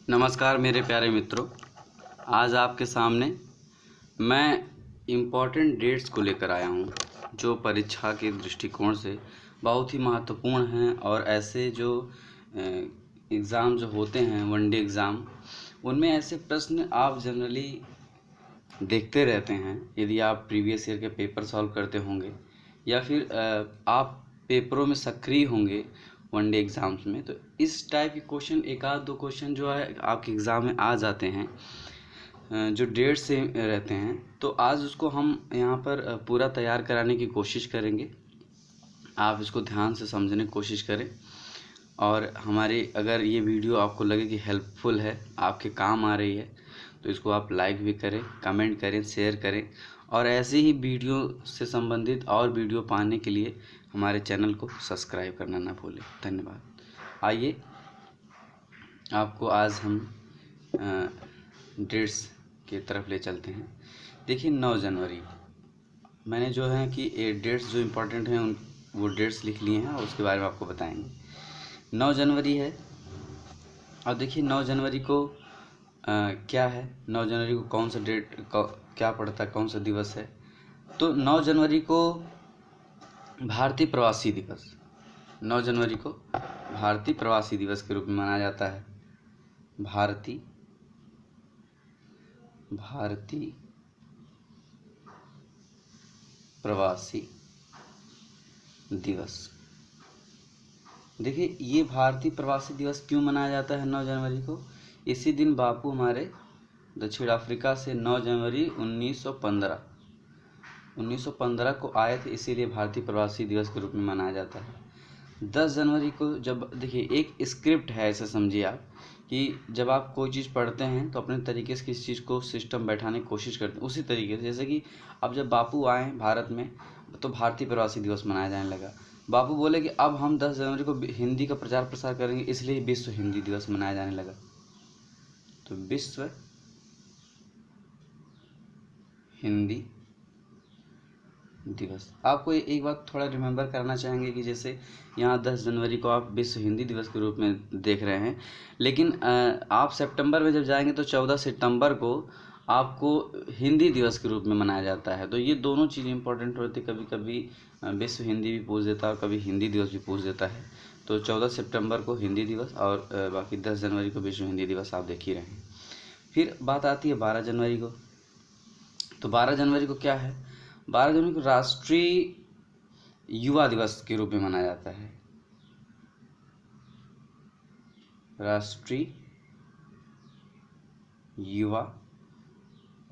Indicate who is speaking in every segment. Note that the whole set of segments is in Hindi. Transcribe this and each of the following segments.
Speaker 1: नमस्कार मेरे प्यारे मित्रों। आज आपके सामने मैं इम्पॉर्टेंट डेट्स को लेकर आया हूँ जो परीक्षा के दृष्टिकोण से बहुत ही महत्वपूर्ण हैं। और ऐसे जो एग्ज़ाम जो होते हैं वनडे एग्ज़ाम, उनमें ऐसे प्रश्न आप जनरली देखते रहते हैं। यदि आप प्रीवियस ईयर के पेपर सॉल्व करते होंगे या फिर आप पेपरों में सक्रिय होंगे वनडे एग्ज़ाम्स में, तो इस टाइप के क्वेश्चन एक आध दो क्वेश्चन जो है आपके एग्ज़ाम में आ जाते हैं, जो डेट से रहते हैं। तो आज उसको हम यहाँ पर पूरा तैयार कराने की कोशिश करेंगे। आप इसको ध्यान से समझने की कोशिश करें और हमारी अगर ये वीडियो आपको लगे कि हेल्पफुल है, आपके काम आ रही है, तो इसको आप लाइक भी करें, कमेंट करें, शेयर करें। और ऐसे ही वीडियो से संबंधित और वीडियो पाने के लिए हमारे चैनल को सब्सक्राइब करना ना भूलें। धन्यवाद। आइए आपको आज हम डेट्स की तरफ ले चलते हैं। देखिए 9 जनवरी, मैंने जो है कि डेट्स जो इम्पोर्टेंट हैं उन वो डेट्स लिख लिए हैं और उसके बारे में आपको बताएंगे। 9 जनवरी है। अब देखिए 9 जनवरी को क्या है, 9 जनवरी को कौन सा डेट क्या पड़ता है, कौन सा दिवस है। तो 9 जनवरी को भारतीय प्रवासी दिवस, 9 जनवरी को भारतीय प्रवासी दिवस के रूप में मनाया जाता है। भारतीय प्रवासी दिवस। देखिए ये भारतीय प्रवासी दिवस क्यों मनाया जाता है 9 जनवरी को। इसी दिन बापू हमारे दक्षिण अफ्रीका से 9 जनवरी 1915 को आए थे, इसीलिए भारतीय प्रवासी दिवस के रूप में मनाया जाता है। 10 जनवरी को जब देखिए एक स्क्रिप्ट है, ऐसे समझिए आप कि जब आप कोई चीज़ पढ़ते हैं तो अपने तरीके से किसी चीज़ को सिस्टम बैठाने की कोशिश करते हैं। उसी तरीके से जैसे कि अब जब बापू आए भारत में तो भारतीय प्रवासी दिवस मनाया जाने लगा। बापू बोले कि अब हम 10 जनवरी को हिंदी का प्रचार प्रसार करेंगे, इसलिए विश्व हिंदी दिवस मनाया जाने लगा। तो विश्व हिंदी दिवस। आपको एक बात थोड़ा रिमेम्बर करना चाहेंगे कि जैसे यहाँ 10 जनवरी को आप विश्व हिंदी दिवस के रूप में देख रहे हैं, लेकिन आप सितंबर में जब जाएंगे तो 14 सितंबर को आपको हिंदी दिवस के रूप में मनाया जाता है। तो ये दोनों चीज़ इंपॉर्टेंट होती है। कभी कभी विश्व हिंदी भी पूछ देता है और कभी हिंदी दिवस भी पूछ देता है। तो 14 सितंबर को हिंदी दिवस और बाकी 10 जनवरी को विश्व हिंदी दिवस आप देख ही रहे हैं। फिर बात आती है 12 जनवरी को। तो 12 जनवरी को क्या है, 12 जनवरी को राष्ट्रीय युवा दिवस के रूप में मनाया जाता है। राष्ट्रीय युवा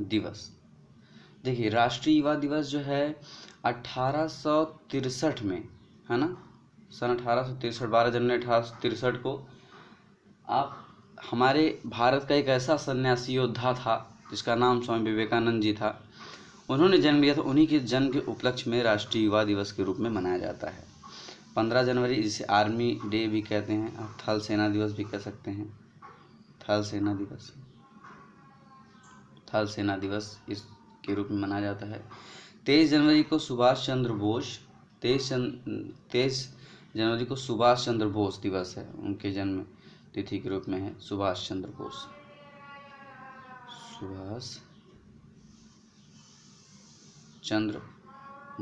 Speaker 1: दिवस। देखिए राष्ट्रीय युवा दिवस जो है 1863 में है ना, सन 1863, 12 जनवरी 1863 को आप हमारे भारत का एक ऐसा सन्यासी योद्धा था जिसका नाम स्वामी विवेकानंद जी था, उन्होंने जन्म लिया था। उन्हीं के जन्म के उपलक्ष्य में राष्ट्रीय युवा दिवस के रूप में मनाया जाता है। 15 जनवरी जिसे आर्मी डे भी कहते हैं, आप थल सेना दिवस भी कह सकते हैं। थल सेना दिवस, थल सेना दिवस इसके रूप में मनाया जाता है। 23 जनवरी को सुभाष चंद्र बोस, 23 जनवरी को सुभाष चंद्र बोस दिवस है, उनके जन्म तिथि के रूप में है सुभाष चंद्र बोस। सुभाष चंद्र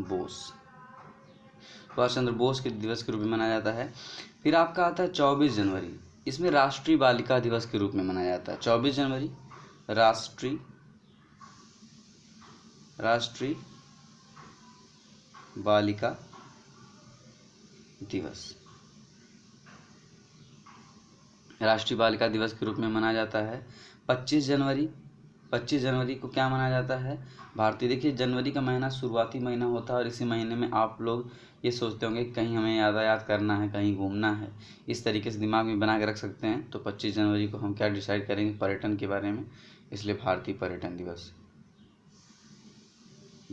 Speaker 1: बोस, सुभाष चंद्र बोस के दिवस के रूप में मनाया जाता है। फिर आपका आता है 24 जनवरी, इसमें राष्ट्रीय बालिका दिवस के रूप में मनाया जाता है। 24 जनवरी राष्ट्रीय बालिका दिवस, राष्ट्रीय बालिका दिवस के रूप में मनाया जाता है। 25 जनवरी को क्या मनाया जाता है, भारतीय। देखिए जनवरी का महीना शुरुआती महीना होता है और इसी महीने में आप लोग ये सोचते होंगे कि कहीं हमें यातायात करना है, कहीं घूमना है, इस तरीके से दिमाग में बना के रख सकते हैं। तो 25 जनवरी को हम क्या डिसाइड करेंगे, पर्यटन के बारे में, इसलिए भारतीय पर्यटन दिवस,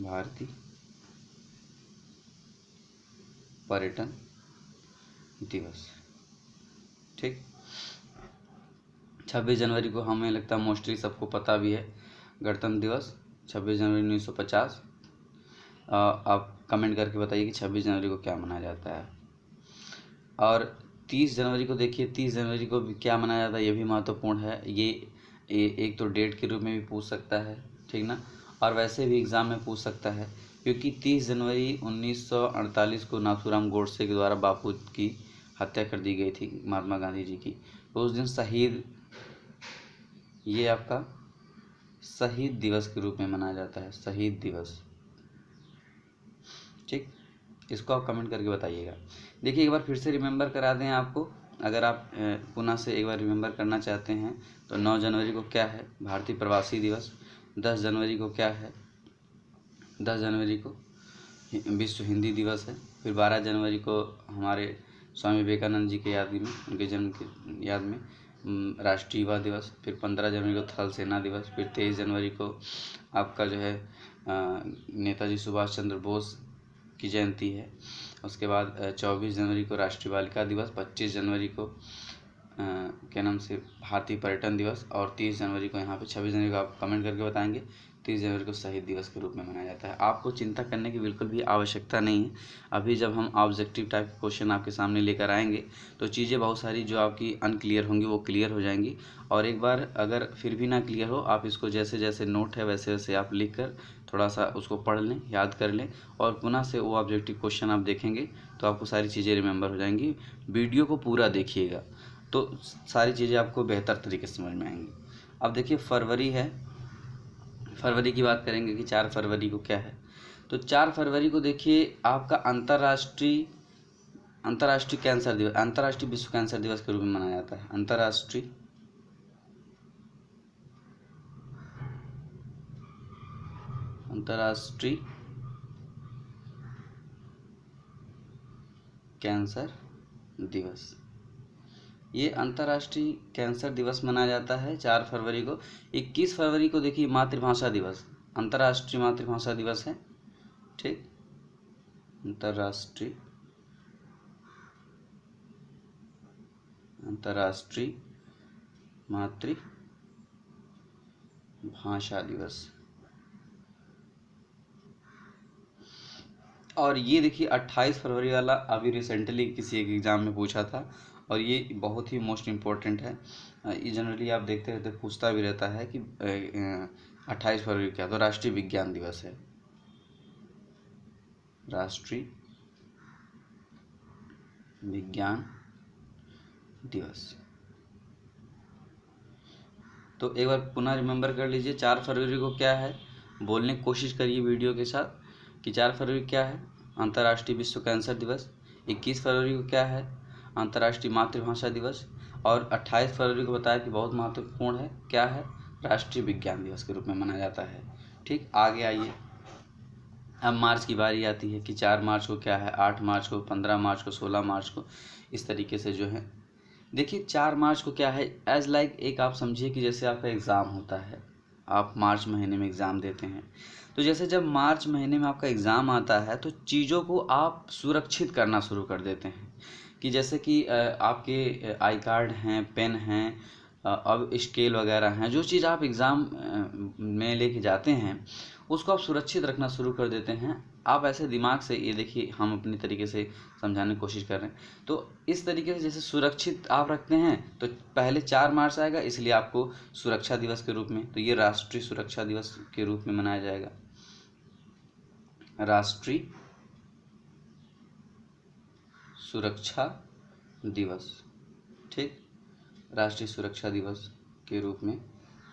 Speaker 1: भारतीय पर्यटन दिवस। ठीक। 26 जनवरी को हमें लगता है मोस्टली सबको पता भी है, गणतंत्र दिवस 26 जनवरी 1950। आप कमेंट करके बताइए कि 26 जनवरी को क्या मनाया जाता है। और 30 जनवरी को देखिए, 30 जनवरी को भी क्या मनाया जाता है, ये भी महत्वपूर्ण है। ये एक तो डेट के रूप में भी पूछ सकता है, ठीक ना, और वैसे भी एग्ज़ाम में पूछ सकता है, क्योंकि 30 जनवरी 1948 को नाथूराम गोडसे के द्वारा बापू की हत्या कर दी गई थी, महात्मा गांधी जी की। तो उस दिन शहीद, ये आपका शहीद दिवस के रूप में मनाया जाता है, शहीद दिवस। ठीक, इसको आप कमेंट करके बताइएगा। देखिए एक बार फिर से रिमेंबर करा दें आपको, अगर आप पुनः से एक बार रिमेंबर करना चाहते हैं तो 9 जनवरी को क्या है, भारतीय प्रवासी दिवस। 10 जनवरी को क्या है, 10 जनवरी को विश्व हिंदी दिवस है। फिर 12 जनवरी को हमारे स्वामी विवेकानंद जी के याद में, उनके जन्म की याद में राष्ट्रीय युवा दिवस। फिर 15 जनवरी को थल सेना दिवस। फिर 23 जनवरी को आपका जो है नेताजी सुभाष चंद्र बोस की जयंती है। उसके बाद 24 जनवरी को राष्ट्रीय बालिका दिवस। 25 जनवरी को क्या नाम से भारतीय पर्यटन दिवस। और 30 जनवरी को यहाँ पे 26 जनवरी को आप कमेंट करके बताएंगे, 30 जनवरी को शहीद दिवस के रूप में मनाया जाता है। आपको चिंता करने की बिल्कुल भी आवश्यकता नहीं है। अभी जब हम ऑब्जेक्टिव टाइप क्वेश्चन आपके सामने लेकर आएंगे तो चीज़ें बहुत सारी जो आपकी अनक्लियर होंगी वो क्लियर हो जाएंगी। और एक बार अगर फिर भी ना क्लियर हो, आप इसको जैसे जैसे नोट है वैसे वैसे आप लिख कर थोड़ा सा उसको पढ़ लें, याद कर लें, और पुनः से वो ऑब्जेक्टिव क्वेश्चन आप देखेंगे तो आपको सारी चीज़ें रिमेंबर हो जाएंगी। वीडियो को पूरा देखिएगा तो सारी चीज़ें आपको बेहतर तरीके से समझ में आएंगी। अब देखिए फरवरी है, फरवरी की बात करेंगे कि 4 फरवरी को क्या है। तो 4 फरवरी को देखिए आपका अंतर्राष्ट्रीय कैंसर दिवस, अंतर्राष्ट्रीय विश्व कैंसर दिवस के रूप में मनाया जाता है। अंतर्राष्ट्रीय कैंसर दिवस, ये अंतर्राष्ट्रीय कैंसर दिवस मनाया जाता है 4 फरवरी को। 21 फरवरी को देखिए मातृभाषा दिवस, अंतर्राष्ट्रीय मातृभाषा दिवस है। ठीक, अंतर्राष्ट्रीय मातृभाषा दिवस। और ये देखिए 28 फरवरी वाला अभी रिसेंटली किसी एक एग्ज़ाम में पूछा था, और ये बहुत ही मोस्ट इम्पोर्टेंट है। ये जनरली आप देखते रहते, पूछता भी रहता है कि 28 फरवरी क्या, तो राष्ट्रीय विज्ञान दिवस है, राष्ट्रीय विज्ञान दिवस। तो एक बार पुनः रिमेंबर कर लीजिए 4 फरवरी को क्या है, बोलने की कोशिश करिए वीडियो के साथ कि 4 फरवरी क्या है, अंतर्राष्ट्रीय विश्व कैंसर दिवस। 21 फरवरी को क्या है, अंतर्राष्ट्रीय मातृभाषा दिवस। और 28 फरवरी को बताया कि बहुत महत्वपूर्ण है, क्या है, राष्ट्रीय विज्ञान दिवस के रूप में मनाया जाता है। ठीक, आगे आइए। अब मार्च की बारी आती है कि 4 मार्च को क्या है, 8 मार्च को, 15 मार्च को, 16 मार्च को, इस तरीके से जो है। देखिए 4 मार्च को क्या है, एज लाइक एक आप समझिए कि जैसे आपका एग्ज़ाम होता है, आप मार्च महीने में एग्ज़ाम देते हैं, तो जैसे जब मार्च महीने में आपका एग्ज़ाम आता है तो चीज़ों को आप सुरक्षित करना शुरू कर देते हैं। कि जैसे कि आपके आई कार्ड हैं, पेन हैं, अब स्केल वगैरह हैं, जो चीज़ आप एग्ज़ाम में लेके जाते हैं उसको आप सुरक्षित रखना शुरू कर देते हैं। आप ऐसे दिमाग से, ये देखिए हम अपनी तरीके से समझाने की कोशिश कर रहे हैं, तो इस तरीके से जैसे सुरक्षित आप रखते हैं तो पहले 4 मार्च आएगा, इसलिए आपको सुरक्षा दिवस के रूप में, तो ये राष्ट्रीय सुरक्षा दिवस के रूप में मनाया जाएगा, राष्ट्रीय सुरक्षा दिवस। ठीक, राष्ट्रीय सुरक्षा दिवस के रूप में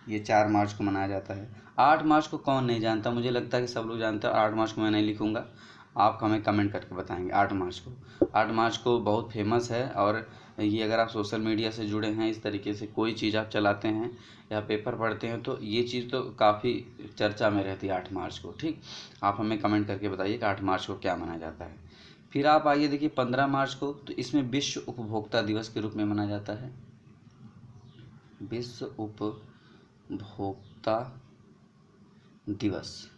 Speaker 1: ये 4 मार्च को मनाया जाता है। 8 मार्च को कौन नहीं जानता, मुझे लगता है कि सब लोग जानते हैं। 8 मार्च को मैं नहीं लिखूंगा, आप हमें कमेंट करके बताएंगे। 8 मार्च को बहुत फेमस है, और ये अगर आप सोशल मीडिया से जुड़े हैं, इस तरीके से कोई चीज़ आप चलाते हैं या पेपर पढ़ते हैं तो ये चीज़ तो काफ़ी चर्चा में रहती है 8 मार्च को। ठीक, आप हमें कमेंट करके बताइए कि 8 मार्च को क्या मनाया जाता है। फिर आप आइए देखिए 15 मार्च को, तो इसमें विश्व उपभोक्ता दिवस के रूप में मनाया जाता है, विश्व उपभोक्ता दिवस,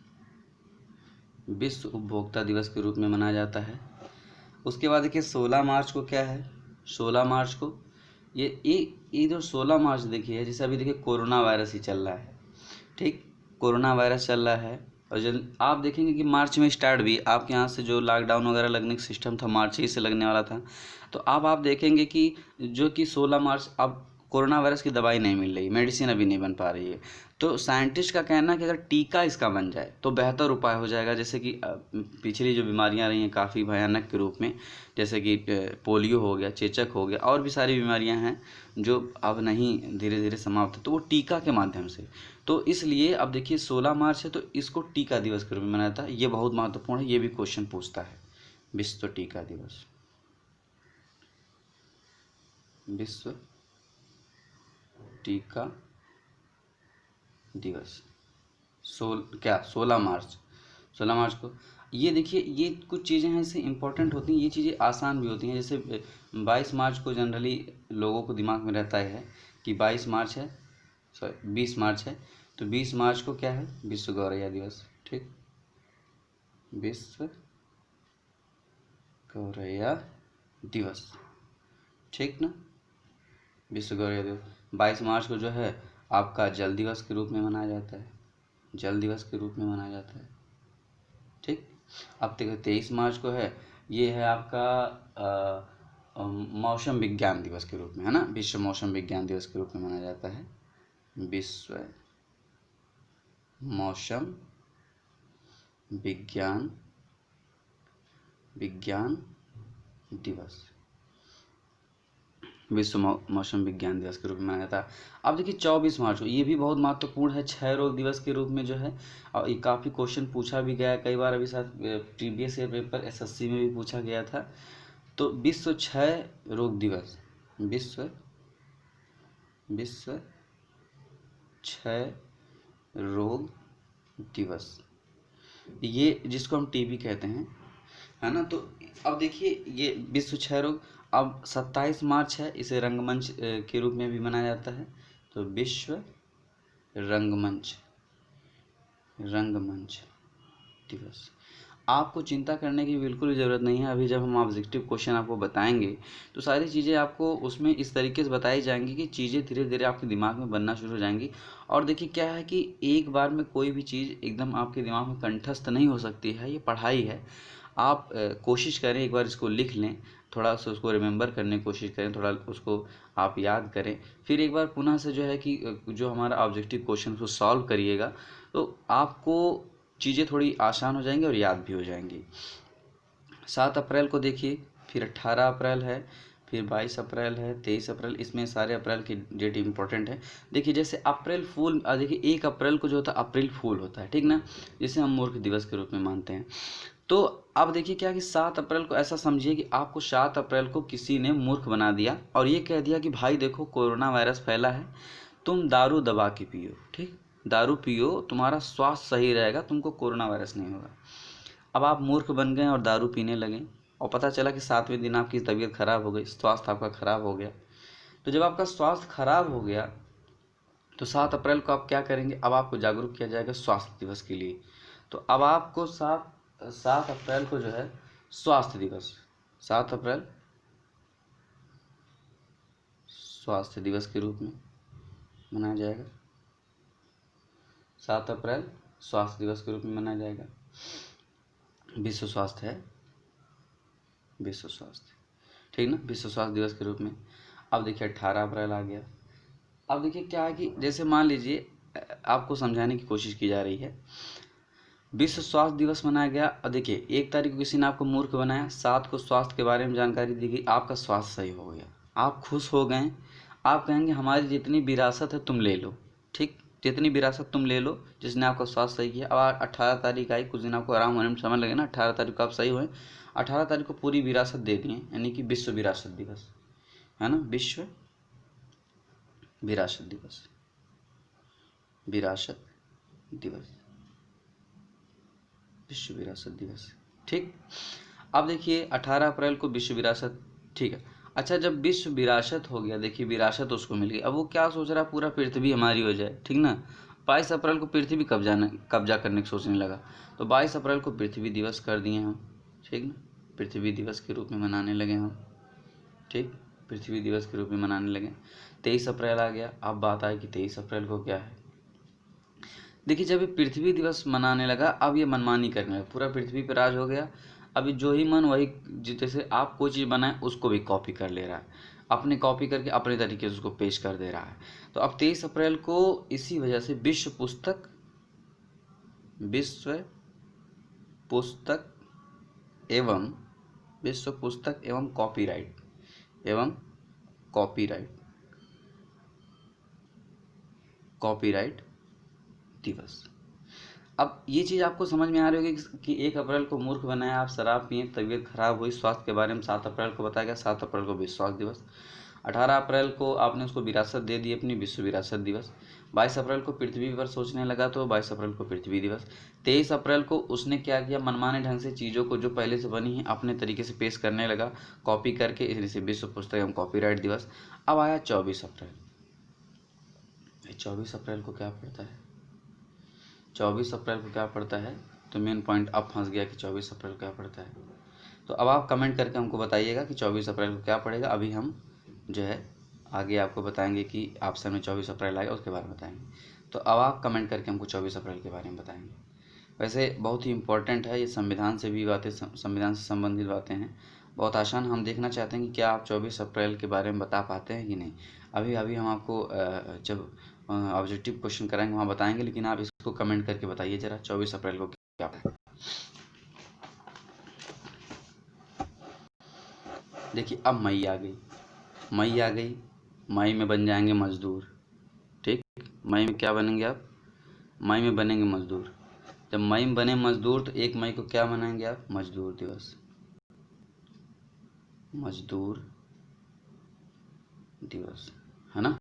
Speaker 1: विश्व उपभोक्ता दिवस के रूप में मनाया जाता है। उसके बाद देखिए 16 मार्च को क्या है, 16 मार्च को ये जो 16 मार्च देखिए, जैसे अभी देखिए कोरोना वायरस ही चल रहा है। ठीक, कोरोना वायरस चल रहा है, और जब आप देखेंगे कि मार्च में स्टार्ट भी आपके यहाँ से जो लॉकडाउन वगैरह लगने का सिस्टम था मार्च ही से लगने वाला था। तो अब आप देखेंगे कि जो कि 16 मार्च अब कोरोना वायरस की दवाई नहीं मिल रही, मेडिसिन अभी नहीं बन पा रही है। तो साइंटिस्ट का कहना है कि अगर टीका इसका बन जाए तो बेहतर उपाय हो जाएगा। जैसे कि पिछली जो बीमारियां रही हैं काफ़ी भयानक के रूप में, जैसे कि पोलियो हो गया, चेचक हो गया, और भी सारी बीमारियां हैं जो अब नहीं धीरे धीरे समाप्त है, तो वो टीका के माध्यम से। तो इसलिए अब देखिए 16 मार्च है तो इसको टीका दिवस के रूप में मनाया जाता है। ये बहुत महत्वपूर्ण है, ये भी क्वेश्चन पूछता है। विश्व टीका दिवस, विश्व टीका दिवस 16 मार्च, 16 मार्च को। ये देखिए ये कुछ चीज़ें हैं इससे इम्पोर्टेंट होती हैं, ये चीज़ें आसान भी होती हैं। जैसे 22 मार्च को जनरली लोगों को दिमाग में रहता है कि 22 मार्च है, सॉरी 20 मार्च है, तो 20 मार्च को क्या है, विश्व गौरैया दिवस। ठीक, विश्व गौरैया दिवस, ठीक ना। विश्व गौरैया दिवस 22 मार्च को जो है आपका जल दिवस के रूप में मनाया जाता है, जल दिवस के रूप में मनाया जाता है। ठीक, अब देखो 23 मार्च को है, ये है आपका मौसम विज्ञान दिवस के रूप में, है ना, विश्व मौसम विज्ञान दिवस के रूप में मनाया जाता है। विश्व मौसम विज्ञान दिवस, विश्व मौसम विज्ञान दिवस के रूप में मनाया जाता है। अब देखिए 24 मार्च को, ये भी बहुत महत्वपूर्ण है, क्षय रोग दिवस के रूप में जो है, और ये काफ़ी क्वेश्चन पूछा भी गया है कई बार, अभी साथ प्रीवियस ईयर पेपर एसएससी में भी पूछा गया था। तो विश्व क्षय रोग दिवस, विश्व क्षय रोग दिवस, ये जिसको हम टीबी कहते हैं, है ना। तो अब देखिए ये विश्व क्षय रोग, अब 27 मार्च है, इसे रंगमंच के रूप में भी मनाया जाता है। तो विश्व रंगमंच दिवस। आपको चिंता करने की बिल्कुल भी ज़रूरत नहीं है। अभी जब हम ऑब्जेक्टिव क्वेश्चन आपको बताएंगे तो सारी चीज़ें आपको उसमें इस तरीके से बताई जाएंगी कि चीज़ें धीरे धीरे आपके दिमाग में बनना शुरू हो जाएंगी। और देखिए क्या है कि एक बार में कोई भी चीज़ एकदम आपके दिमाग में कंठस्थ नहीं हो सकती है, ये पढ़ाई है। आप कोशिश करें, एक बार इसको लिख लें, थोड़ा सा उसको रिमेंबर करने की कोशिश करें, थोड़ा उसको आप याद करें, फिर एक बार पुनः से जो है कि जो हमारा ऑब्जेक्टिव क्वेश्चन उसको सॉल्व करिएगा, तो आपको चीज़ें थोड़ी आसान हो जाएंगी और याद भी हो जाएंगी। 7 अप्रैल को देखिए, फिर 18 अप्रैल है, फिर 22 अप्रैल है, 23 अप्रैल, इसमें सारे अप्रैल की डेट इंपॉर्टेंट है। देखिए जैसे अप्रैल फूल, देखिए 1 अप्रैल को जो होता है अप्रैल फूल होता है, ठीक ना, जिसे हम मूर्ख दिवस के रूप में मानते हैं। तो अब देखिए क्या कि 7 अप्रैल को ऐसा समझिए कि आपको 7 अप्रैल को किसी ने मूर्ख बना दिया और ये कह दिया कि भाई देखो कोरोना वायरस फैला है, तुम दारू दबा के पियो, ठीक, दारू पियो, तुम्हारा स्वास्थ्य सही रहेगा, तुमको कोरोना वायरस नहीं होगा। अब आप मूर्ख बन गए और दारू पीने लगे, और पता चला कि 7वें दिन आपकी तबीयत खराब हो गई, स्वास्थ्य आपका खराब हो गया। तो जब आपका स्वास्थ्य खराब हो गया तो 7 अप्रैल को आप क्या करेंगे, अब आपको जागरूक किया जाएगा स्वास्थ्य दिवस के लिए। तो अब आपको 7 अप्रैल को जो है स्वास्थ्य दिवस, 7 अप्रैल स्वास्थ्य दिवस के रूप में मनाया जाएगा, 7 अप्रैल स्वास्थ्य दिवस के रूप में मनाया जाएगा। विश्व स्वास्थ्य है, विश्व स्वास्थ्य, ठीक ना, विश्व स्वास्थ्य दिवस के रूप में। अब देखिए 18 अप्रैल आ गया। अब देखिए क्या है कि जैसे मान लीजिए आपको समझाने की कोशिश की जा रही है, विश्व स्वास्थ्य दिवस मनाया गया, और देखिए 1 तारीख को किसी ने आपको मूर्ख बनाया, 7 को स्वास्थ्य के बारे में जानकारी दी गई, आपका स्वास्थ्य सही हो गया, आप खुश हो गए, आप कहेंगे हमारी जितनी विरासत है तुम ले लो, ठीक, जितनी विरासत तुम ले लो, जिसने आपका स्वास्थ्य सही किया। अब 18 तारीख आई, कुछ दिन आपको आराम होने में समय लगे ना, 18 तारीख को आप सही हुए, 18 तारीख को पूरी विरासत दे दिए, यानी कि विश्व विरासत दिवस, है ना, विश्व विरासत दिवस, विरासत दिवस, विश्व विरासत दिवस, ठीक। अब देखिए 18 अप्रैल को विश्व विरासत, ठीक है। अच्छा जब विश्व विरासत हो गया, देखिए विरासत उसको मिल गई, अब वो क्या सोच रहा है, पूरा पृथ्वी हमारी हो जाए, ठीक ना। 22 अप्रैल को पृथ्वी कब्जा करने की सोचने लगा, तो 22 अप्रैल को पृथ्वी दिवस कर दिए हम, ठीक ना, पृथ्वी दिवस के रूप में मनाने लगे हम, ठीक, पृथ्वी दिवस के रूप में मनाने लगे। 23 अप्रैल आ गया, अब बात आई कि 23 अप्रैल को क्या है। देखिए जब ये पृथ्वी दिवस मनाने लगा, अब ये मनमानी करने लगा, पूरा पृथ्वी पर राज हो गया। अभी जो ही मन वही, जैसे आप कोई चीज़ बनाए उसको भी कॉपी कर ले रहा है, अपने कॉपी करके अपने तरीके से उसको पेश कर दे रहा है। तो अब 23 अप्रैल को इसी वजह से विश्व पुस्तक एवं विश्व पुस्तक एवं कॉपीराइट कॉपीराइट दिवस। अब ये चीज़ आपको समझ में आ रही होगी कि 1 अप्रैल को मूर्ख बनाया, आप शराब पिए, तबीयत खराब हुई, स्वास्थ्य के बारे में 7 अप्रैल को बताया गया, 7 अप्रैल को विश्व स्वास्थ्य दिवस। 18 अप्रैल को आपने उसको विरासत दे दी अपनी, विश्व विरासत दिवस। 22 अप्रैल को पृथ्वी पर सोचने लगा तो 22 अप्रैल को पृथ्वी दिवस। 23 अप्रैल को उसने क्या किया, मनमाने ढंग से चीज़ों को जो पहले से बनी है अपने तरीके से पेश करने लगा, कॉपी करके, इसलिए विश्व पुस्तक एवं कॉपीराइट दिवस। अब आया 24 अप्रैल। 24 अप्रैल को क्या पड़ता है, 24 अप्रैल को क्या पड़ता है, तो मेन पॉइंट अब फंस गया कि 24 अप्रैल को क्या पड़ता है। तो अब आप कमेंट करके हमको बताइएगा कि 24 अप्रैल को क्या पड़ेगा। अभी हम जो है आगे आपको बताएंगे कि ऑप्शन में 24 अप्रैल आएगा, उसके बारे में बताएंगे। तो अब आप कमेंट करके हमको 24 अप्रैल के बारे में बताएंगे। वैसे बहुत ही इम्पोर्टेंट है ये, संविधान से भी बातें, संविधान से संबंधित बातें हैं, बहुत आसान। हम देखना चाहते हैं कि क्या आप 24 अप्रैल के बारे में बता पाते हैं कि नहीं। अभी अभी हम आपको जब ऑब्जेक्टिव क्वेश्चन कराएंगे वहाँ बताएंगे, लेकिन आप इसको कमेंट करके बताइए ज़रा 24 अप्रैल को क्या। देखिए अब मई आ गई, मई में बन जाएंगे मजदूर। ठीक, मई में क्या बनेंगे आप, मई में बनेंगे मजदूर। जब मई में बने मजदूर तो 1 मई को क्या मनाएंगे आप, मजदूर दिवस, मजदूर दिवस, है ना।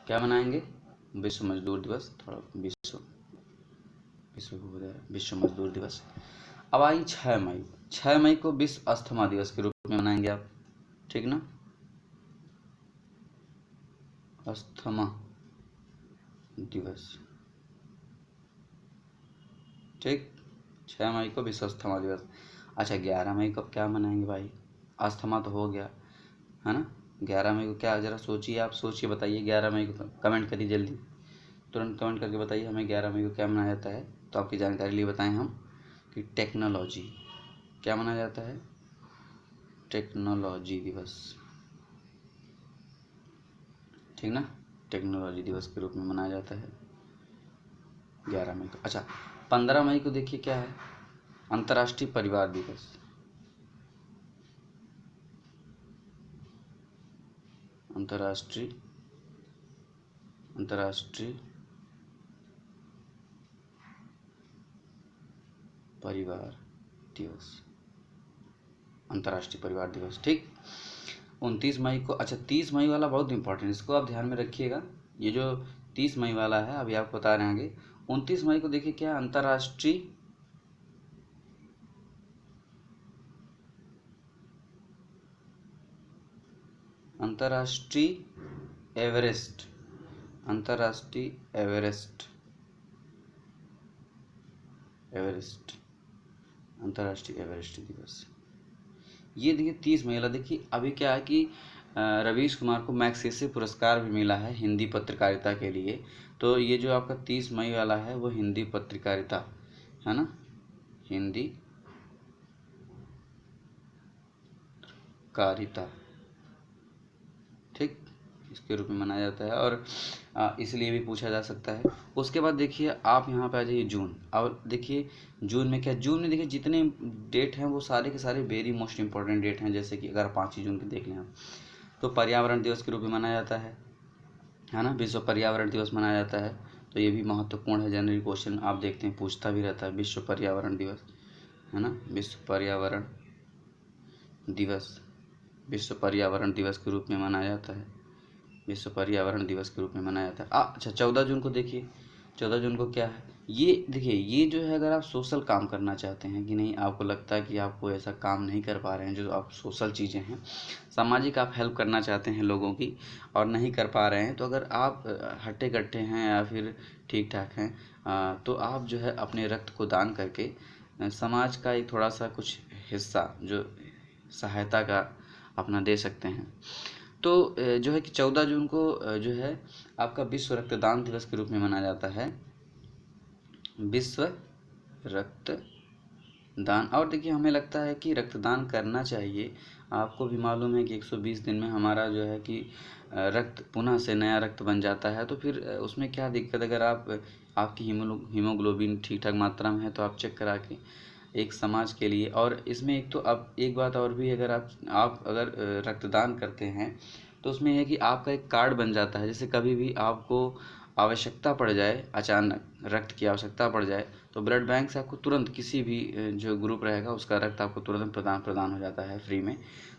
Speaker 1: क्या मनाएंगे, विश्व मजदूर दिवस, थोड़ा विश्व मजदूर दिवस। अब आई 6 मई, 6 मई को विश्व अस्थमा दिवस के रूप में मनाएंगे आप, ठीक ना, अस्थमा दिवस, ठीक, 6 मई को विश्व अस्थमा दिवस। अच्छा 11 मई को क्या मनाएंगे भाई, अस्थमा तो हो गया, है ना। 11 मई को क्या, ज़रा सोचिए, आप सोचिए बताइए 11 मई को, कमेंट करिए जल्दी, तुरंत कमेंट करके बताइए हमें 11 मई को क्या मनाया जाता है। तो आपकी जानकारी लिए बताएं हम कि टेक्नोलॉजी, क्या मनाया जाता है, टेक्नोलॉजी दिवस, ठीक ना, टेक्नोलॉजी दिवस के रूप में मनाया जाता है 11 मई को। अच्छा 15 मई को देखिए क्या है, अंतर्राष्ट्रीय परिवार दिवस, अंतर्राष्ट्रीय परिवार दिवस, अंतर्राष्ट्रीय परिवार दिवस, ठीक। 29 मई को, अच्छा 30 मई वाला बहुत इंपॉर्टेंट, इसको आप ध्यान में रखिएगा। ये जो 30 मई वाला है अभी आपको बता रहे हैं आगे। 29 मई को देखिए क्या, अंतर्राष्ट्रीय एवरेस्ट, अंतर्राष्ट्रीय एवरेस्ट अंतर्राष्ट्रीय एवरेस्ट दिवस। ये देखिए 30 मई वाला। देखिए अभी क्या है कि रवीश कुमार को मैग्सेसे पुरस्कार भी मिला है हिंदी पत्रकारिता के लिए। तो ये जो आपका 30 मई वाला है वो हिंदी पत्रकारिता है ना, हिंदी कारिता, ठीक, इसके रूप में मनाया जाता है और इसलिए भी पूछा जा सकता है। उसके बाद देखिए आप यहाँ पे आ जाइए जून। और देखिए जून में क्या, जून में देखिए जितने डेट हैं वो सारे के सारे वेरी मोस्ट इंपॉर्टेंट डेट हैं। जैसे कि अगर 5 जून के देख लें आप, तो पर्यावरण दिवस के रूप में मनाया जाता है ना, विश्व पर्यावरण दिवस मनाया जाता है। तो ये भी महत्वपूर्ण है, जनरल क्वेश्चन आप देखते हैं पूछता भी रहता है, विश्व पर्यावरण दिवस, है ना, विश्व पर्यावरण दिवस, विश्व पर्यावरण दिवस के रूप में मनाया जाता है, विश्व पर्यावरण दिवस के रूप में मनाया जाता है। अच्छा 14 जून को देखिए, 14 जून को क्या है, ये देखिए, ये जो है अगर आप सोशल काम करना चाहते हैं कि नहीं, आपको लगता है कि आपको ऐसा काम नहीं कर पा रहे हैं, जो आप सोशल चीज़ें हैं, सामाजिक आप हेल्प करना चाहते हैं लोगों की और नहीं कर पा रहे हैं, तो अगर आप हट्टे कट्टे हैं या फिर ठीक ठाक हैं, तो आप जो है अपने रक्त को दान करके समाज का एक थोड़ा सा कुछ हिस्सा जो सहायता का अपना दे सकते हैं। तो जो है कि 14 जून को जो है आपका विश्व रक्तदान दिवस के रूप में मनाया जाता है, विश्व रक्तदान। और देखिए हमें लगता है कि रक्तदान करना चाहिए। आपको भी मालूम है कि 120 दिन में हमारा जो है कि रक्त पुनः से नया रक्त बन जाता है। तो फिर उसमें क्या दिक्कत, अगर आपकी हीमोग्लोबिन ठीक ठाक मात्रा में है तो आप चेक करा के एक समाज के लिए। और इसमें एक तो अब एक बात और भी, अगर आप अगर रक्तदान करते हैं तो उसमें है कि आपका एक कार्ड बन जाता है। जैसे कभी भी आपको आवश्यकता पड़ जाए, अचानक रक्त की आवश्यकता पड़ जाए, तो ब्लड बैंक से आपको तुरंत किसी भी जो ग्रुप रहेगा उसका रक्त आपको तुरंत प्रदान हो जाता है फ्री में।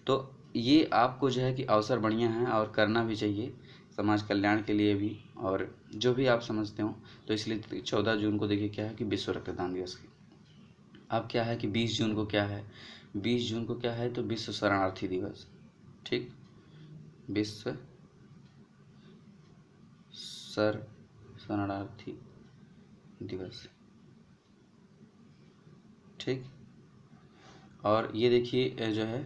Speaker 1: तो ये आपको जो है कि अवसर बढ़िया है और करना भी चाहिए समाज कल्याण के लिए भी, और जो भी आप समझते हो। तो इसलिए 14 जून को देखिए क्या है कि विश्व रक्तदान दिवस की। अब क्या है कि 20 जून को क्या है, 20 जून को क्या है तो विश्व शरणार्थी दिवस। ठीक, विश्व शरणार्थी दिवस। ठीक, और ये देखिए जो है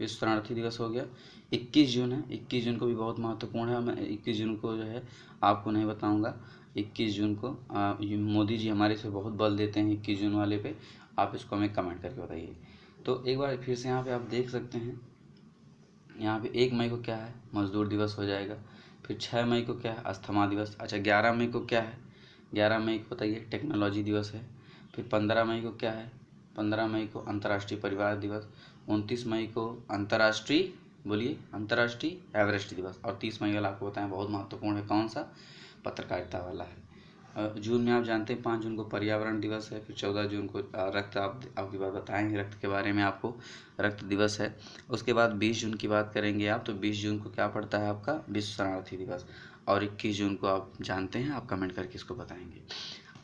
Speaker 1: विश्व शरणार्थी दिवस हो गया। 21 जून है, 21 जून को भी बहुत महत्वपूर्ण है। मैं 21 जून को जो है आपको नहीं बताऊंगा। 21 जून को मोदी जी हमारे इस पर बहुत बल देते हैं 21 जून वाले पे। आप इसको हमें कमेंट करके बताइए। तो एक बार फिर से यहाँ पे आप देख सकते हैं, यहाँ पे 1 मई को क्या है, मजदूर दिवस हो जाएगा। फिर 6 मई को क्या है, अस्थमा दिवस। अच्छा 11 मई को क्या है, 11 मई को बताइए टेक्नोलॉजी दिवस है। फिर 15 मई को क्या है, 15 मई को अंतर्राष्ट्रीय परिवार दिवस। 29 मई को अंतर्राष्ट्रीय, बोलिए, अंतर्राष्ट्रीय एवरेस्ट दिवस। और 30 मई वाला आपको बताएं बहुत महत्वपूर्ण है, कौन सा, पत्रकारिता वाला है। जून में आप जानते हैं 5 जून को पर्यावरण दिवस है। फिर 14 जून को रक्त, आपकी बात बताएंगे रक्त के बारे में आपको, रक्त दिवस है। उसके बाद 20 जून की बात करेंगे आप, तो 20 जून को क्या पड़ता है आपका, विश्व शरणार्थी दिवस। और 21 जून को आप जानते हैं, आप कमेंट करके इसको बताएंगे।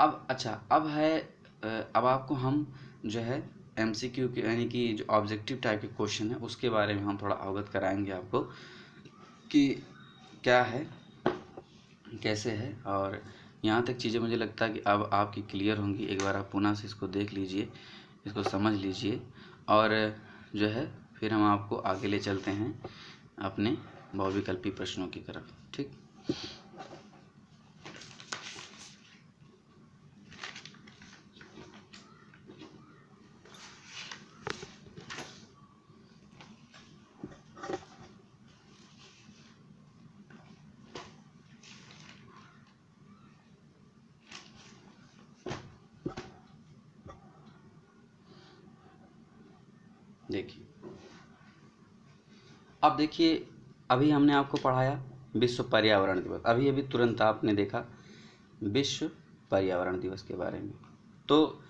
Speaker 1: अब अच्छा, अब है अब आपको हम जो है MCQ के यानी कि जो ऑब्जेक्टिव टाइप के क्वेश्चन है उसके बारे में हम थोड़ा अवगत कराएंगे आपको कि क्या है, कैसे है। और यहाँ तक चीज़ें मुझे लगता है कि अब आपकी क्लियर होंगी। एक बार आप पुनः से इसको देख लीजिए, इसको समझ लीजिए, और जो है फिर हम आपको आगे ले चलते हैं अपने बहुविकल्पी प्रश्नों की तरफ। ठीक, देखिए अब देखिए, अभी हमने आपको पढ़ाया विश्व पर्यावरण दिवस, अभी अभी तुरंत आपने देखा विश्व पर्यावरण दिवस के बारे में। तो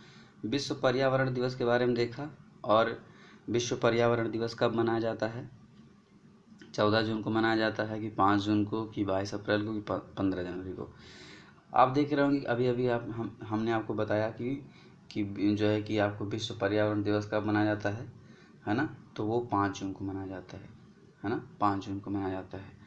Speaker 1: विश्व पर्यावरण दिवस के बारे में देखा, और विश्व पर्यावरण दिवस कब मनाया जाता है, 14 जून को मनाया जाता है, कि 5 जून को, कि 22 अप्रैल को, कि 15 जनवरी को। आप देख रहे होंगे अभी अभी हमने आपको बताया कि जो है कि आपको विश्व पर्यावरण दिवस कब मनाया जाता है ना, तो वो 5 जून को मनाया जाता है ना, 5 जून को मनाया जाता है।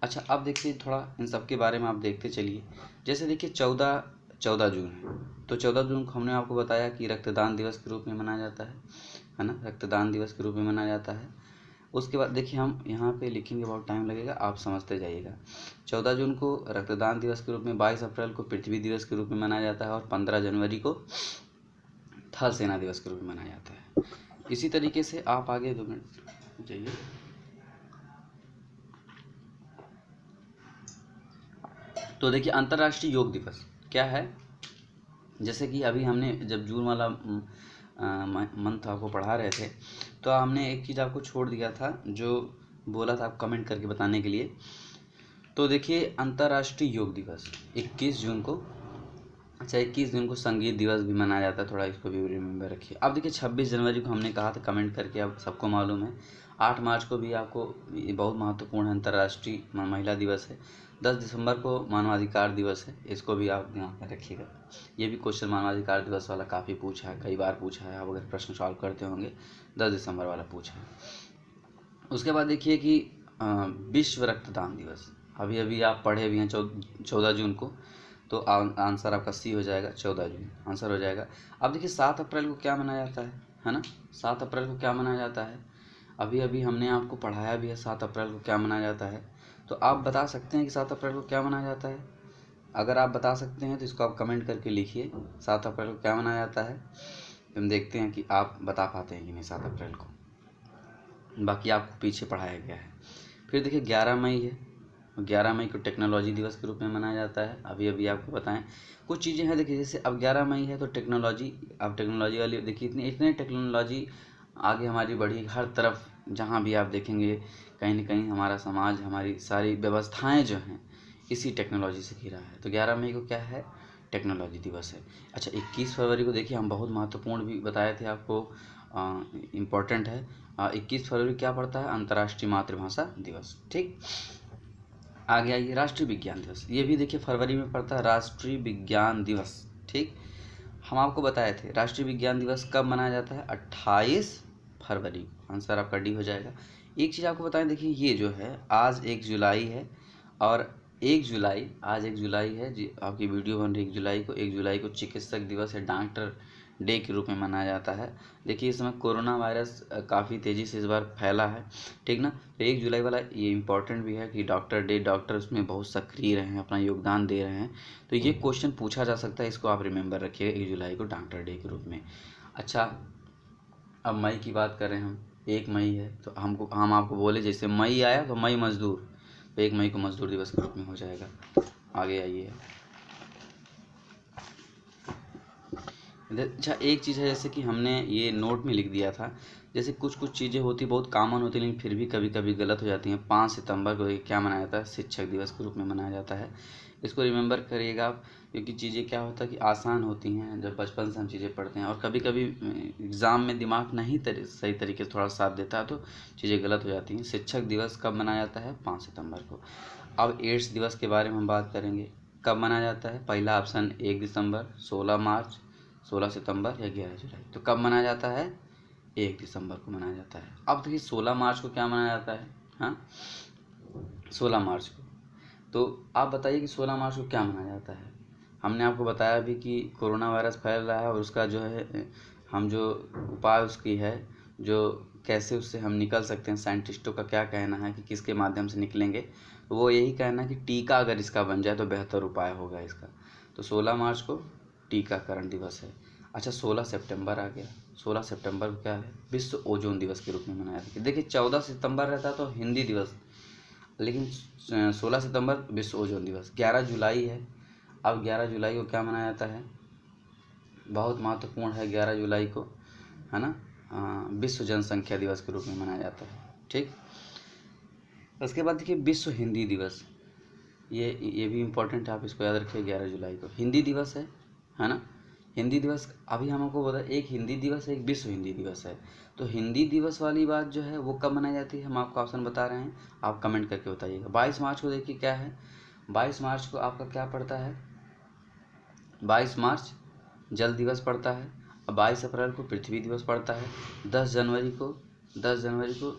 Speaker 1: अच्छा अब देखिए थोड़ा इन सब के बारे में आप देखते चलिए। जैसे देखिए 14 जून है, तो 14 जून को हमने आपको बताया कि रक्तदान दिवस के रूप में मनाया जाता है ना, रक्तदान दिवस के रूप में मनाया जाता है। उसके बाद देखिए हम यहाँ पे लिखेंगे, बहुत टाइम लगेगा, आप समझते जाइएगा। 14 जून को रक्तदान दिवस के रूप में, 22 अप्रैल को पृथ्वी दिवस के रूप में मनाया जाता है, और 15 जनवरी को थल सेना दिवस के रूप में मनाया जाता है। इसी तरीके से आप आगे 2 मिनट जाइए। तो देखिए अंतर्राष्ट्रीय योग दिवस क्या है, जैसे कि अभी हमने जब जून वाला मंथ आपको पढ़ा रहे थे, तो हमने एक चीज़ आपको छोड़ दिया था जो बोला था आप कमेंट करके बताने के लिए। तो देखिए अंतर्राष्ट्रीय योग दिवस 21 जून को, अच्छा 21 जून को संगीत दिवस भी मनाया जाता है, थोड़ा इसको भी रिमेंबर रखिए। अब देखिए 26 जनवरी को हमने कहा था, कमेंट करके, अब सबको मालूम है। 8 मार्च को भी आपको, ये बहुत महत्वपूर्ण है, अंतर्राष्ट्रीय महिला दिवस है। 10 दिसंबर को मानवाधिकार दिवस है, इसको भी आप ध्यान में रखिएगा। ये भी क्वेश्चन मानवाधिकार दिवस वाला काफ़ी पूछा है, कई बार पूछा है, आप अगर प्रश्न सॉल्व करते होंगे 10 दिसंबर वाला पूछा है। उसके बाद देखिए कि विश्व रक्तदान दिवस, अभी अभी आप पढ़े भी हैं 14 जून को, तो आंसर आपका सी हो जाएगा, 14 जून आंसर हो जाएगा। अब देखिए 7 अप्रैल को क्या मनाया जाता है ना, 7 अप्रैल को क्या मनाया जाता है, अभी अभी हमने आपको पढ़ाया भी है 7 अप्रैल को क्या मनाया जाता है। तो आप बता सकते हैं कि 7 अप्रैल को क्या मनाया जाता है, अगर आप बता सकते हैं तो इसको आप कमेंट करके लिखिए 7 अप्रैल को क्या मनाया जाता है। हम देखते हैं कि आप बता पाते हैं कि नहीं 7 अप्रैल को, बाकी आपको पीछे पढ़ाया गया है। फिर देखिए 11 मई है, 11 मई को टेक्नोलॉजी दिवस के रूप में मनाया जाता है। अभी अभी आपको बताएं कुछ चीज़ें हैं। देखिए जैसे अब 11 मई है तो टेक्नोलॉजी, अब टेक्नोलॉजी वाली देखिए इतने टेक्नोलॉजी आगे हमारी बढ़ी, हर तरफ जहाँ भी आप देखेंगे कहीं ना कहीं हमारा समाज, हमारी सारी व्यवस्थाएं जो हैं इसी टेक्नोलॉजी से घिरा है। तो 11 मई को क्या है, टेक्नोलॉजी दिवस है। अच्छा 21 फरवरी को देखिए हम बहुत महत्वपूर्ण भी बताए थे आपको, इम्पोर्टेंट है। 21 फरवरी क्या पड़ता है, अंतर्राष्ट्रीय मातृभाषा दिवस। ठीक, आगे आइए राष्ट्रीय विज्ञान दिवस, ये भी देखिए फरवरी में पड़ता है, राष्ट्रीय विज्ञान दिवस। ठीक, हम आपको बताए थे राष्ट्रीय विज्ञान दिवस कब मनाया जाता है, 28 फरवरी। आंसर आपका डी हो जाएगा। एक चीज़ आपको बताएं, देखिए ये जो है आज 1 जुलाई है और 1 जुलाई, आज 1 जुलाई है जी, आपकी वीडियो बन रही 1 जुलाई को। 1 जुलाई को चिकित्सक दिवस है, डॉक्टर डे के रूप में मनाया जाता है। देखिए इस समय कोरोना वायरस काफ़ी तेज़ी से इस बार फैला है, ठीक ना। तो 1 जुलाई वाला ये इम्पोर्टेंट भी है कि डॉक्टर डे, डॉक्टर उसमें बहुत सक्रिय रहे हैं, अपना योगदान दे रहे हैं। तो ये क्वेश्चन पूछा जा सकता है, इसको आप रिमेंबर रखिएगा 1 जुलाई को डॉक्टर डे के रूप में। अच्छा अब मई की बात करें हम, 1 मई है तो हम आपको बोले जैसे मई आया तो मई मजदूर, तो 1 मई को मजदूर दिवस के रूप में हो जाएगा। आगे आइए। अच्छा एक चीज़ है जैसे कि हमने ये नोट में लिख दिया था, जैसे कुछ कुछ चीज़ें होती बहुत कॉमन होती लेकिन फिर भी कभी कभी गलत हो जाती हैं। 5 सितंबर को ये क्या मनाया जाता है, शिक्षक दिवस के रूप में मनाया जाता है। इसको रिमेंबर करिएगा आप, क्योंकि चीज़ें क्या होता है कि आसान होती हैं जब बचपन से हम चीज़ें पढ़ते हैं, और कभी कभी एग्ज़ाम में दिमाग नहीं सही तरीके से थोड़ा साथ देता है तो चीज़ें गलत हो जाती हैं। शिक्षक दिवस कब मनाया जाता है, 5 सितंबर को। अब एड्स दिवस के बारे में हम बात करेंगे, कब मनाया जाता है। पहला ऑप्शन 1 दिसंबर, 16 मार्च, 16 सितंबर या 11 जुलाई। तो कब मनाया जाता है, 1 दिसंबर को मनाया जाता है। अब देखिए 16 मार्च को क्या मनाया जाता है, हाँ 16 मार्च को। तो आप बताइए कि 16 मार्च को क्या मनाया जाता है। हमने आपको बताया भी कि कोरोना वायरस फैल रहा है और उसका जो है हम जो उपाय उसकी है, जो कैसे उससे हम निकल सकते हैं, साइंटिस्टों का क्या कहना है कि किसके माध्यम से निकलेंगे, तो वो यही कहना है कि टीका अगर इसका बन जाए तो बेहतर उपाय होगा इसका। तो 16 मार्च को टीकाकरण दिवस है। अच्छा 16 सितंबर आ गया, 16 सितंबर को क्या है, विश्व ओजोन दिवस के रूप में मनाया जाता है। देखिए 14 सितंबर रहता तो हिंदी दिवस, लेकिन 16 सितंबर विश्व ओजोन दिवस। 11 जुलाई है, अब 11 जुलाई को क्या मनाया जाता है, बहुत महत्वपूर्ण है 11 जुलाई को, है ना, विश्व जनसंख्या दिवस के रूप में मनाया जाता है। ठीक, उसके बाद देखिए विश्व हिंदी दिवस, ये भी इम्पोर्टेंट है, आप इसको याद रखिए। 11 जुलाई को हिंदी दिवस है ना। हिंदी दिवस अभी हम आपको बता, एक हिंदी दिवस है, एक विश्व हिंदी दिवस है। तो हिंदी दिवस वाली बात जो है वो कब मनाई जाती है, हम आपको ऑप्शन बता रहे हैं, आप कमेंट करके बताइएगा। 22 मार्च को देखिए क्या है, 22 मार्च को आपका क्या पड़ता है, 22 मार्च जल दिवस पड़ता है। अब 22 अप्रैल को पृथ्वी दिवस पड़ता है। 10 जनवरी को, 10 जनवरी को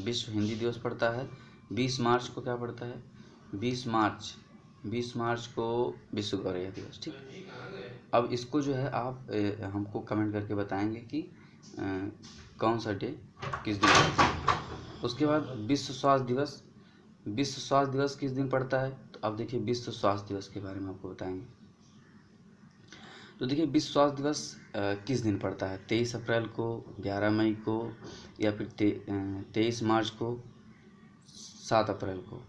Speaker 1: विश्व हिंदी दिवस पड़ता है। 20 मार्च को क्या पड़ता है, 20 मार्च को विश्व गौरैया दिवस। ठीक, अब इसको जो है आप हमको कमेंट करके बताएंगे कि कौन सा डे किस दिन पड़ता है। उसके बाद विश्व स्वास्थ्य दिवस, विश्व स्वास्थ्य दिवस किस दिन पड़ता है, तो अब देखिए विश्व स्वास्थ्य दिवस के बारे में आपको बताएंगे। तो देखिए विश्व स्वास्थ्य दिवस किस दिन पड़ता है, 23 अप्रैल को, 11 मई को, या फिर 23 मार्च को, 7 अप्रैल को।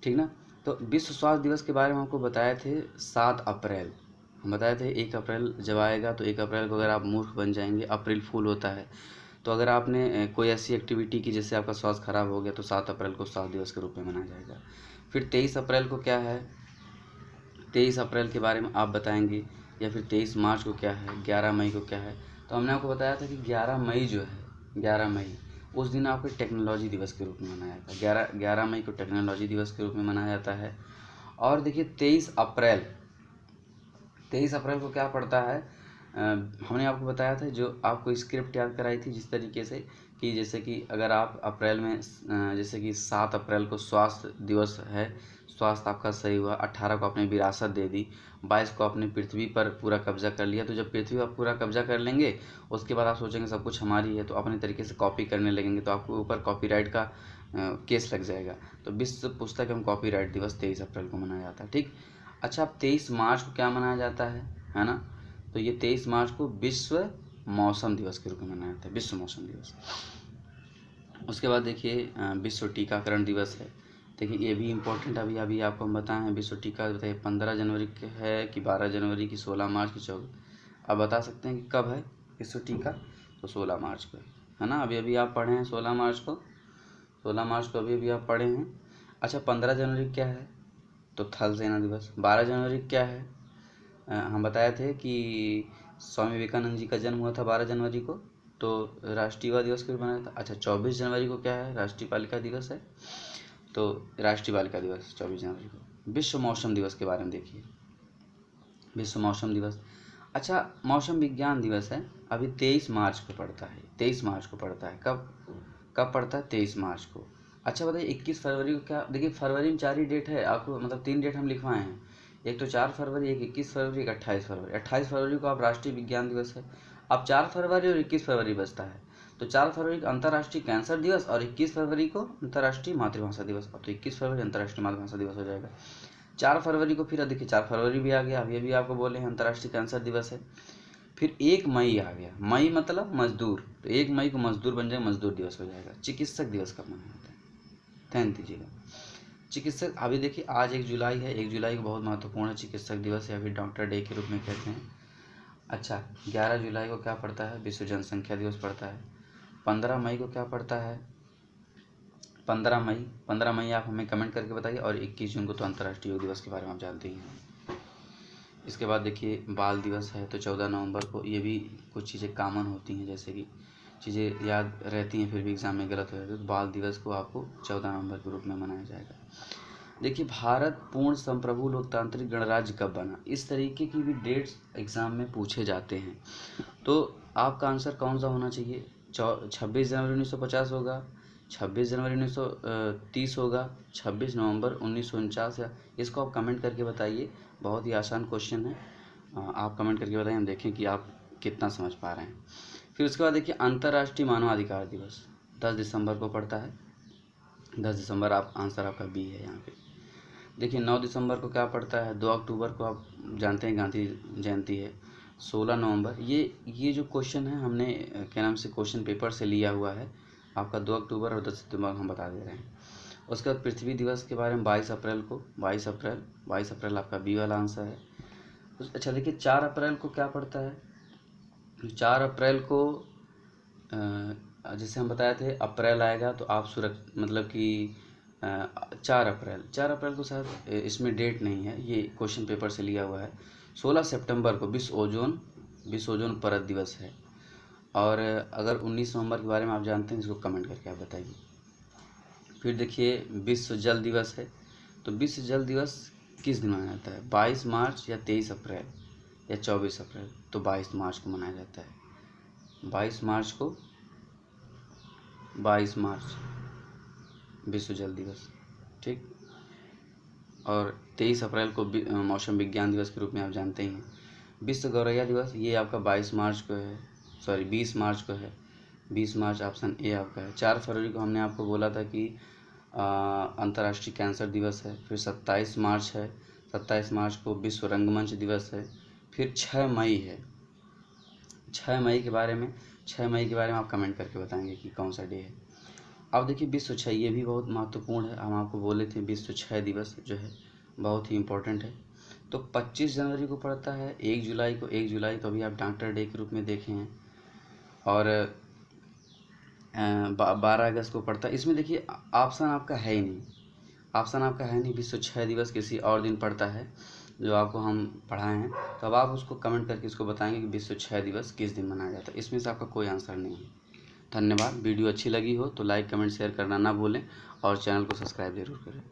Speaker 1: ठीक ना। तो विश्व स्वास्थ्य दिवस के बारे में आपको बताए थे 7 अप्रैल, हम बताए थे 1 अप्रैल जब आएगा तो 1 अप्रैल को अगर आप मूर्ख बन जाएंगे, अप्रैल फूल होता है, तो अगर आपने कोई ऐसी एक्टिविटी की जिससे आपका स्वास्थ्य खराब हो गया तो 7 अप्रैल को स्वास्थ्य दिवस के रूप में मनाया जाएगा। फिर 23 अप्रैल को क्या है, 23 अप्रैल के बारे में आप बताएंगे, या फिर 23 मार्च को क्या है, 11 मई को क्या है। तो हमने आपको बताया था कि 11 मई जो है, 11 मई उस दिन आपको टेक्नोलॉजी दिवस के रूप में मनाया जाता है। 11 मई को टेक्नोलॉजी दिवस के रूप में मनाया जाता है। और देखिए 23 अप्रैल, 23 अप्रैल को क्या पड़ता है, हमने आपको बताया था जो आपको स्क्रिप्ट याद कराई थी जिस तरीके से कि जैसे कि अगर आप अप्रैल में जैसे कि 7 अप्रैल को स्वास्थ्य दिवस है, स्वास्थ्य आपका सही हुआ, 18 को आपने विरासत दे दी, 22 को आपने पृथ्वी पर पूरा कब्जा कर लिया। तो जब पृथ्वी पर पूरा कब्जा कर लेंगे उसके बाद आप सोचेंगे सब कुछ हमारी है, तो अपने तरीके से कॉपी करने लगेंगे, तो आपके ऊपर कॉपीराइट का केस लग जाएगा। तो विश्व पुस्तक एवं कॉपीराइट दिवस 23 अप्रैल को मनाया जाता है। ठीक, अच्छा, अब 23 मार्च को क्या मनाया जाता है ना? तो ये 23 मार्च को विश्व मौसम दिवस के रूप में मनाया जाता है, विश्व मौसम दिवस। उसके बाद देखिए विश्व टीकाकरण दिवस है। देखिए ये भी इम्पोर्टेंट, अभी अभी आपको हम बताएं हैं। विश्व टीका बताइए 15 जनवरी के है कि 12 जनवरी की, 16 मार्च की, 14? आप बता सकते हैं कि कब है विश्व टीका? तो 16 मार्च को है ना। अभी अभी आप पढ़े हैं 16 मार्च को, 16 मार्च को अभी अभी आप पढ़े हैं। अच्छा, 15 जनवरी क्या है? तो थल सेना दिवस। 12 जनवरी क्या है? हम बताए थे कि स्वामी विवेकानंद जी का जन्म हुआ था 12 जनवरी को, तो राष्ट्रीय युवा दिवस के रूप में मनाया था। अच्छा, 24 जनवरी को क्या है? राष्ट्रीय बालिका दिवस है, तो राष्ट्रीय बालिका दिवस 24 जनवरी को। विश्व मौसम दिवस के बारे में देखिए, विश्व मौसम दिवस। अच्छा, मौसम विज्ञान दिवस है, अभी 23 मार्च को पड़ता है, 23 मार्च को पड़ता है। कब कब पड़ता है? 23 मार्च को। अच्छा बताइए 21 फरवरी को क्या? देखिए फरवरी में 4 ही डेट है आपको, मतलब 3 डेट हम लिखवाए हैं, एक तो 4 फरवरी, एक 21 फरवरी, एक 28 फरवरी। 28 फरवरी को आप राष्ट्रीय विज्ञान दिवस है। अब 4 फरवरी और 21 फरवरी बचता है, तो 4 फरवरी को अंतर्राष्ट्रीय कैंसर दिवस और 21 फरवरी को अंतर्राष्ट्रीय मातृभाषा दिवस। अब तो 21 फरवरी अंतर्राष्ट्रीय मातृभाषा दिवस हो जाएगा। 4 फरवरी को फिर देखिए 4 फरवरी भी आ गया, अभी अभी आपको बोले हैं अंतर्राष्ट्रीय कैंसर दिवस है। फिर 1 मई आ गया, मई मतलब मजदूर, तो 1 मई को मजदूर बन जाएगा, मजदूर दिवस हो जाएगा। चिकित्सक दिवस कब मनाया जाता है? ध्यान दीजिएगा, चिकित्सक। अभी देखिए आज 1 जुलाई है, 1 जुलाई को बहुत महत्वपूर्ण है, चिकित्सक दिवस या फिर डॉक्टर डे के रूप में कहते हैं। अच्छा, 11 जुलाई को क्या पड़ता है? विश्व जनसंख्या दिवस पड़ता है। 15 मई को क्या पड़ता है? 15 मई आप हमें कमेंट करके बताइए। और 21 जून को तो अंतर्राष्ट्रीय योग दिवस के बारे में आप जानते ही हैं। इसके बाद देखिए बाल दिवस है, तो 14 नवंबर को। ये भी कुछ चीज़ें कॉमन होती हैं, जैसे कि चीज़ें याद रहती हैं फिर भी एग्ज़ाम में गलत हो जाती है, तो बाल दिवस को आपको 14 नवंबर के रूप में मनाया जाएगा। देखिए भारत पूर्ण संप्रभु लोकतांत्रिक गणराज्य कब बना? इस तरीके की भी डेट्स एग्ज़ाम में पूछे जाते हैं, तो आपका आंसर कौन सा होना चाहिए? 26 जनवरी 1950 होगा, 26 जनवरी 1930 होगा, 26 नवंबर 1949, या इसको आप कमेंट करके बताइए। बहुत ही आसान क्वेश्चन है, आप कमेंट करके बताइए, हम देखें कि आप कितना समझ पा रहे हैं। फिर उसके बाद देखिए अंतर्राष्ट्रीय मानवाधिकार दिवस 10 दिसंबर को पड़ता है, 10 दिसंबर। आप आंसर आपका बी है यहाँ पे। देखिए 9 दिसंबर को क्या पड़ता है? 2 अक्टूबर को आप जानते हैं गांधी जयंती है। 16 नवंबर, ये जो क्वेश्चन है हमने क्या नाम से क्वेश्चन पेपर से लिया हुआ है, आपका 2 अक्टूबर और 10 सितंबर हम बता दे रहे हैं। उसके बाद पृथ्वी दिवस के बारे में 22 अप्रैल को, 22 अप्रैल आपका बी वाला आंसर है। अच्छा देखिए 4 अप्रैल को क्या पड़ता है? 4 अप्रैल को जैसे हम बताए थे अप्रैल आएगा तो आप मतलब कि 4 अप्रैल को शायद इसमें डेट नहीं है, ये क्वेश्चन पेपर से लिया हुआ है। 16 सितंबर को विश्व ओजोन परत दिवस है। और अगर 19 नवंबर के बारे में आप जानते हैं इसको कमेंट करके आप बताइए। फिर देखिए विश्व जल दिवस है, तो विश्व जल दिवस किस दिन मनाया जाता है? 22 मार्च या 23 अप्रैल या 24 अप्रैल? तो 22 मार्च को मनाया जाता है, 22 मार्च को, 22 मार्च विश्व जल दिवस, ठीक। और 23 अप्रैल को मौसम विज्ञान दिवस के रूप में आप जानते ही हैं। विश्व गौरैया दिवस ये आपका 22 मार्च को है, सॉरी 20 मार्च को है, 20 मार्च ऑप्शन ए आपका है। 4 फरवरी को हमने आपको बोला था कि अंतर्राष्ट्रीय कैंसर दिवस है। फिर 27 मार्च है, 27 मार्च को विश्व रंगमंच दिवस है। फिर 6 मई है, 6 मई के बारे में, 6 मई के बारे में आप कमेंट करके बताएंगे कि कौन सा डे है। अब देखिए विश्व क्षय, ये भी बहुत महत्वपूर्ण है, हम आपको बोले थे विश्व क्षय दिवस जो है बहुत ही इम्पोर्टेंट है। तो 25 जनवरी को पड़ता है, 1 जुलाई को, 1 जुलाई तो अभी आप डॉक्टर डे के रूप में देखे हैं। और 12 अगस्त को पड़ता है। इसमें देखिए ऑप्शन आपका है ही नहीं, ऑप्शन आपका है नहीं। विश्व क्षय दिवस किसी और दिन पड़ता है जो आपको हम पढ़ाए हैं, तो अब आप उसको कमेंट करके इसको बताएंगे कि विश्व क्षय दिवस किस दिन मनाया जाता है। इसमें से आपका कोई आंसर नहीं है। धन्यवाद। वीडियो अच्छी लगी हो तो लाइक कमेंट शेयर करना ना भूलें और चैनल को सब्सक्राइब जरूर करें।